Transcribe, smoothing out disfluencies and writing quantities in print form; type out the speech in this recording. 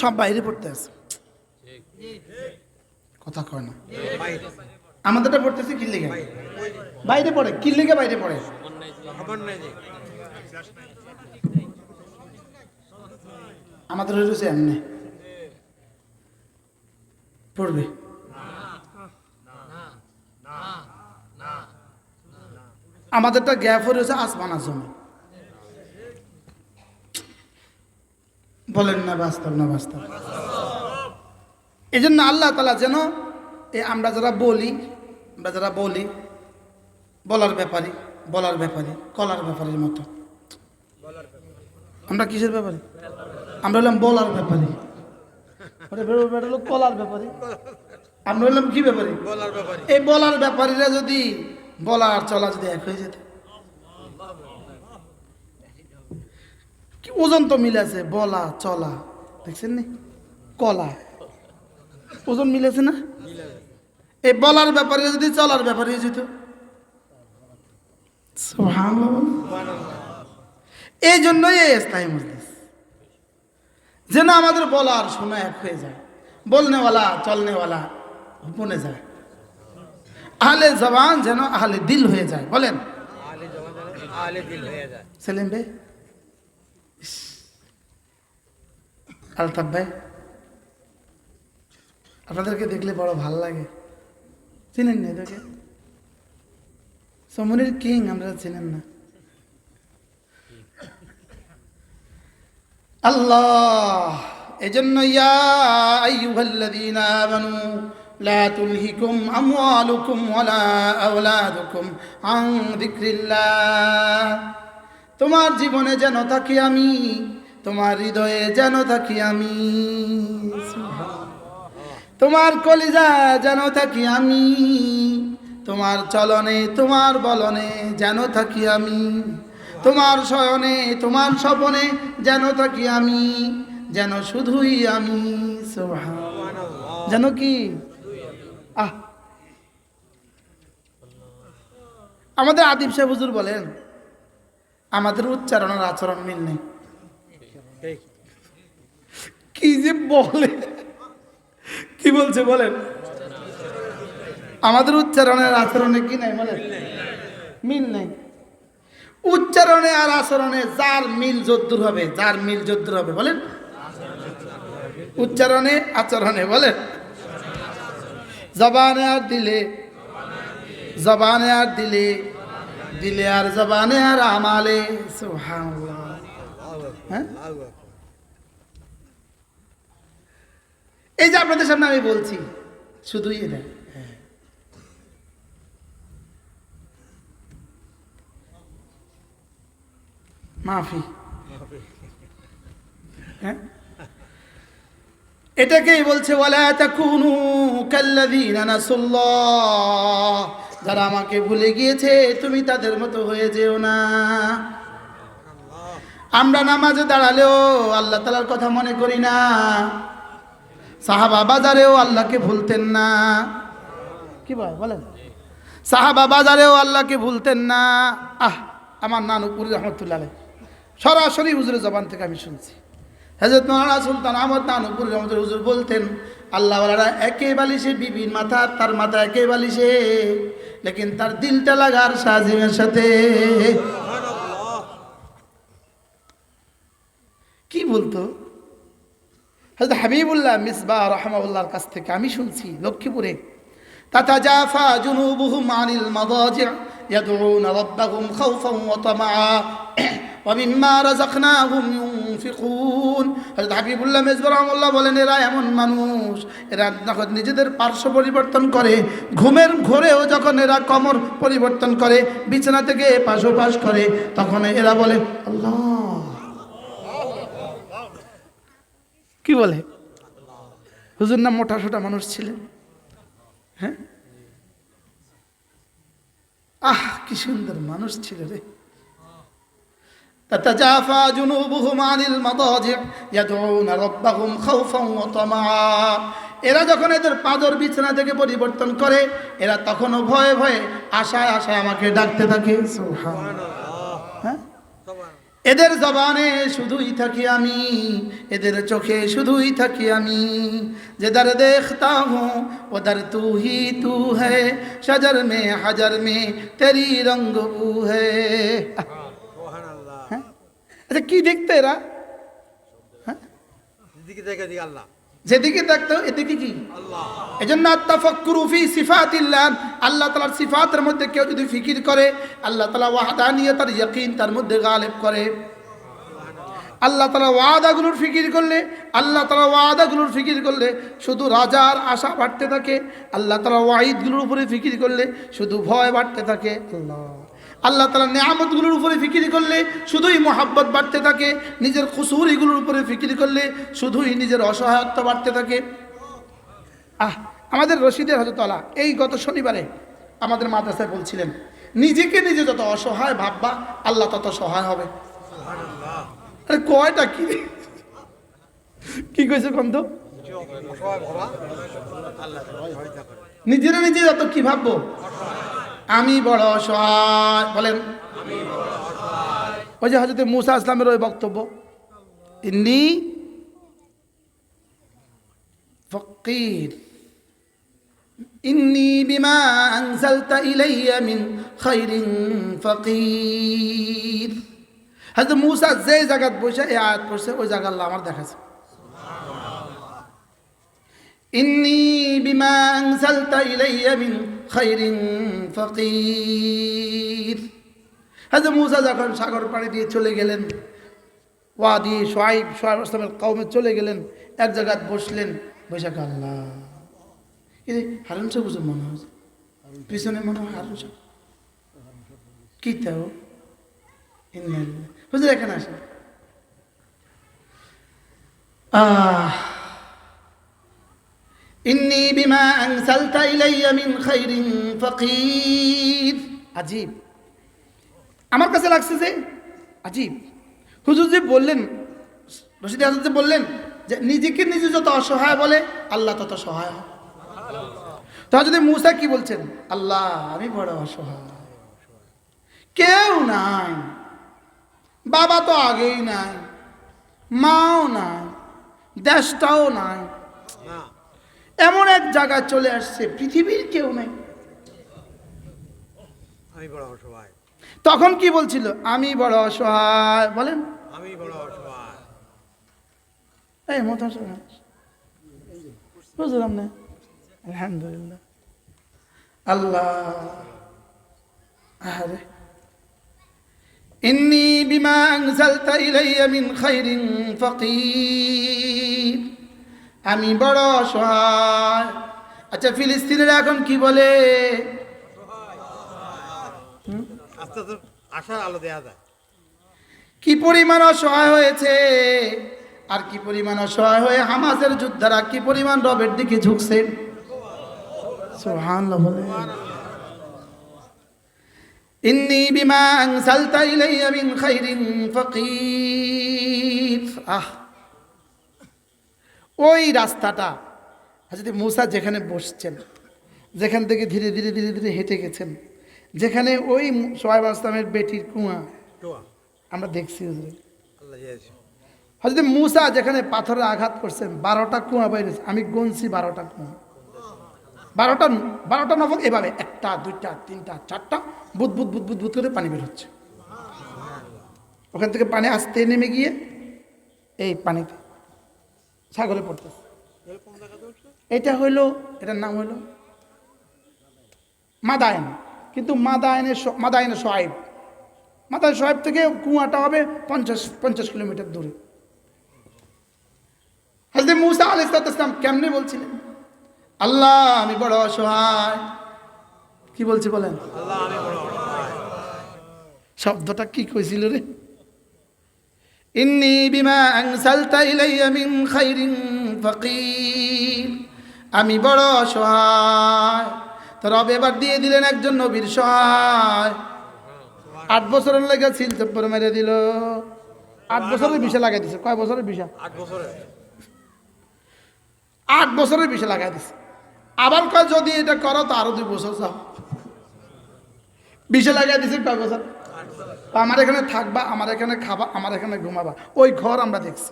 সব বাইরে পড়তে আছে, কথা কয় না। আমাদেরটা পড়তেছে কি লেগে বাইরে পড়ে, কি লেগে বাইরে পড়ে। আমাদের হয়েছে এমনি পড়বে। আমাদেরটা গ্যাপ হয়েছে আসমান আজমে। বলেন না বাস্তব না বাস্তব? এই জন্য আল্লাহ তাআলা যেন আমরা যারা বলি বলার ব্যাপারী কলার ব্যাপারীর মতো। আমরা কিসের ব্যাপারী? আমরা হলাম বলার ব্যাপারী, কলার ব্যাপারী। আমরা হলাম কি ব্যাপারী? এই বলার ব্যাপারীরা যদি বলার চলা যদি এক হয়ে যেত, কি ওজন তো মিলেছে, বলা চলা দেখছেন নি, কলা ওজন মিলেছে না? এই বলার ব্যাপারে যদি চলার ব্যাপারে যেত, এই জন্যই এই ইসলামী মজলিস যেন আমাদের বলার শোনা এক হয়ে যায়, বলনেওয়ালা চলনেওয়ালা বনে যায়, আহলে জবান যেন আহলে দিল হয়ে যায়। বলেন সেলিম ভাই, আলতাফ ভাই, আপনাদেরকে দেখলে বড় ভালো লাগে। চিনেন না এদেরকে? সমুনির কিং আমরা চিনেন না? আল্লাহ এজন্য ইয়া আইয়ুহাল্লাযীনা আমানু লা তুলহিকুম আমওয়ালুকুম ওয়ালা আওলাদুকুম আন যিকরিল্লাহ। তোমার জীবনে যেন থাকি আমি, তোমার হৃদয়ে যেন থাকি আমি, তোমার কলিজা যেন থাকি আমি, তোমার চলনে তোমার বলনে যেন থাকি আমি, তোমার শয়নে তোমার স্বপনে যেন থাকি আমি, যেন শুধুই আমি। সুবহানাল্লাহ। যেন কি আমাদের আদিব সাহেব হুজুর বলেন, আমাদের উচ্চারণ আর আচরণ মিল নেই। কি যে বলে, কি বলছে বলেন? আমাদের উচ্চারণের আচরণে কি নাই বলেন? মিল নেই। উচ্চারণে আর আচরণে যার মিল যদ্দুর হবে, যার মিল যদ্দুর হবে বলেন, উচ্চারণে আচরণে বলেন, জবানে আর দিলে, জবানে আর দিলে, দিলে আর জবানে আর আমালে। সুবহানাল্লাহ। হ্যাঁ, এই যে আপনাদের সামনে আমি বলছি, শুধুই এটা মাফি, হ্যাঁ, এটাকেই বলছে ওয়ালা তাকুনু কাল্লাযীনা নাসুল্লাহ। যারা আমাকে ভুলে গিয়েছে তুমি তাদের মতো হয়ে যেও না। আমরা নামাজে দাঁড়ালেও আল্লাহ তাআলার কথা মনে করি না, সাহাবা বাজারেও আল্লাহকে ভুলতেন না। কি ভাই বলেন? সাহাবা বাজারেও আল্লাহকে ভুলতেন না। আমার নানুপুরি রহমতুল্লাহ আলাইহি সরাসরি হুজুরের জবান থেকে আমি শুনছি, হযরত মাওলানা সুলতান আহমদ নানুপুরি রহমতুল্লাহ হুজুর বলতেন, আল্লাহওয়ালারা একে বালিশে বিবির মাথা, তার মাথা একে বালিশে, লেকিন তার দিলটা লাগার সাজিমের সাথে। কি বলতো হযরত হাবিবুল্লাহ মিসবাহ রাহিমাহুল্লাহর কাছ থেকে আমি শুনছি, লক্ষ্মীপুরে, তাতাজাফা জুনুবুহুম আনিল মাদাজি' ইয়াদউনা রাব্বাহুম খাওফান ওয়া তামাআ ওয়া মিম্মা রাযাকনাহুম ইউনফিকুন। হযরত হাবিবুল্লাহ মিসবাহ রাহিমাহুল্লাহ বলেন, এরা এমন মানুষ, এরা যখন নিজেদের পার্শ্ব পরিবর্তন করে, ঘুমের ঘোরেও যখন এরা কমর পরিবর্তন করে, বিছানা থেকে এপাশ ওপাশ করে, তখন এরা বলে আল্লাহ। কি বলে? হুজুর না মোটা সোটা মানুষ ছিলেন, হ্যাঁ, কি সুন্দর মানুষ ছিল রে। তাতাজাফা জুনুবুহুম আনিল মাদাজি' ইয়াদউনা রাব্বাহুম খাওফান ওয়া তামাআ। এরা যখন এদের পাদর বিছানা থেকে পরিবর্তন করে, এরা তখনও ভয়ে ভয়ে আশায় আশায় আমাকে ডাকতে থাকে। সুবহানাল্লাহ। হ্যাঁ, এদের জবানে শুধুই থাকি আমি, এদের চোখে শুধুই থাকি আমি। যেদার দেখতা হুঁ উধর তু হি তু হ্যায়, শজর মে হজর মে তেরি রঙ্গ বু হ্যায়। হ্যাঁ? আচ্ছা কি দেখতে এরা? হ্যাঁ, যেদিকে দেখতো এদিকে কি? এজন্য তাফাক্কুরু ফি সিফাতিল্লাহ, আল্লাহ তাআলার সিফাতের মধ্যে কেউ যদি ফিকির করে, আল্লাহ তাআলা ওয়াহদানিয়তার ইয়াকিন তার মধ্যে গালিব করে। আল্লাহ তাআলা ওয়াদাগুলোর ফিকির করলে, আল্লাহ তাআলা ওয়াদাগুলোর ফিকির করলে শুধু রাজার আশা বাড়তে থাকে। আল্লাহ তাআলা ওয়াইদগুলোর উপরে ফিকির করলে শুধু ভয় বাড়তে থাকে। আল্লাহ তাআলা নিয়ামতগুলোর উপরে ফিকির করলে শুধুই মহাব্বত বাড়তে থাকে। নিজের কুসুরিগুলোর উপরে ফিকির করলে শুধুই নিজের অসহায়ত্ব বাড়তে থাকে। আমাদের রশিদের হযরত আলা এই গত শনিবারে আমাদের মাদ্রাসায় বলছিলেন, নিজেকে নিজে যত অসহায় ভাববা আল্লাহ তত সহায় হবে। আরে কয়টা কি কি কইছে কন্ত? নিজের নিজে যত কি ভাববো, আমি বড় অসহায় বলেন। ওই যে হযরত মূসা ইসলামের ওই বক্তব্য, ইন্নী ফকির, ইন্নী বিমা আনজালতা ইলাইয়া মিন খাইরিন ফকির। হযরত মূসা যে জায়গায় বসে এই আয়াত পড়ছে ওই জায়গা আল্লাহ আমার দেখাছে, ইন্নী বিমা আনজালতা ইলাইয়া মিন খাইরিন ফকির। হযরত মূসা যখন সাগর পাড়ি দিয়ে চলে গেলেন, ওয়াদি শুআইব ইসলামের কওমে চলে গেলেন, এক জায়গায় বসলেন, বসে আল্লাহ এই হারুন সাহেব বুঝে মনে হয় পিছনে মনে হয় হারুন সাহেব কি তাও হুজুর এখানে আসেন। ইন্নী বিমা আনসালতা ইলাইয়া মিন খাইরিন ফাকির। আজীব, আমার কাছে লাগছে যে আজীব। হুজুর যে বললেন, রশিদ হাসান যে বললেন যে নিজেকে নিজে যত অসহায় বলে আল্লাহ তত সহায় হয়। তা যদি মূসা কি বলছেন, আল্লাহ আমি বড় অসহায়, কেউ নাই, বাবা তো আগেই নাই, মাও নাই, দেশটাও নাই, এমন এক জায়গায় চলে আসছে পৃথিবীর কেউ নেই, আমি বড় অসহায়। তখন কি বলছিল? আমি বড় অসহায় বলেন, আমি বড় অসহায়। এই মত বুঝলাম না। আলহামদুলিল্লাহ আল্লাহ। আরে ইন্নী বিমা আনজালতা ইলাইয়া মিন খাইরিন ফাকির, আমি বড় অসহায়। আচ্ছা ফিলিস্তিনিরা এখন কি বলে? আস্তে আস্তে আশার আলো দেয়া যায়। কি পরিমাণ অসহায় হয়েছে, আর কি পরিমাণ অসহায় হয়ে হামাসের যোদ্ধারা কি পরিমাণ রবের দিকে ঝুঁকছে। সুবহানাল্লাহ বলে, ইন্নী বিমা আনসালতা ইলাইয়া মিন খাইরিন ফাকির। ওই রাস্তাটা হযরত মূসা যেখানে বসছেন, যেখান থেকে ধীরে ধীরে ধীরে ধীরে হেঁটে গেছেন, যেখানে ওই শুআয়ব ইসলামের বেটির কুয়া আমরা দেখছি হুজুর, হযরত মূসা যেখানে পাথরে আঘাত করছেন 12টা কুয়া বাইরেছে, আমি গুনছি 12টা কুয়া, 12টা নফক এভাবে 1টা 2টা 3টা 4টা বুদ বুদ বুদ বুদ বুদ করে পানি বের হচ্ছে। ওখান থেকে পানি আস্তে নেমে গিয়ে এই পানিতে সাগরে পড়তেছে। এটা হইলো, এটার নাম হইলো মাদায়েন, কিন্তু মাদায়েনে শুআয়ব, মাদায়েন শুআয়ব থেকে কুয়াটা হবে 50 কিলোমিটার দূরে। হযরত মূসা আলাইহিস সালাম কেমনে বলছিলেন, আল্লাহ আমি বড় অসহায়। কি বলছি বলেন? আল্লাহ আমি বড় অসহায়। শব্দটা কি কইছিল রে? ইন্নী বিমা আনসালতা ইলাইয়া মিন খাইরিন ফাকির, আমি বড় অসহায়। তো রব এবার দিয়ে দিলেন একজন নবীর সহায়। 8 বছরের লেগে সিল চপ্পর মেরে দিল। 8 বছরের বিষয় লাগাই দিছে। কয় বছরের বিষয়? 8 বছরে 8 বছরের বিষয় লাগাই দিছে। আবার কয় যদি এটা করো তো আরো 2 বছর যাও। বিষয় লাগাই দিছে কয় বছর? আমার এখানে থাকবা, আমার এখানে খাবা, আমার এখানে ঘুমাবা, ওই ঘর আমরা দেখছি।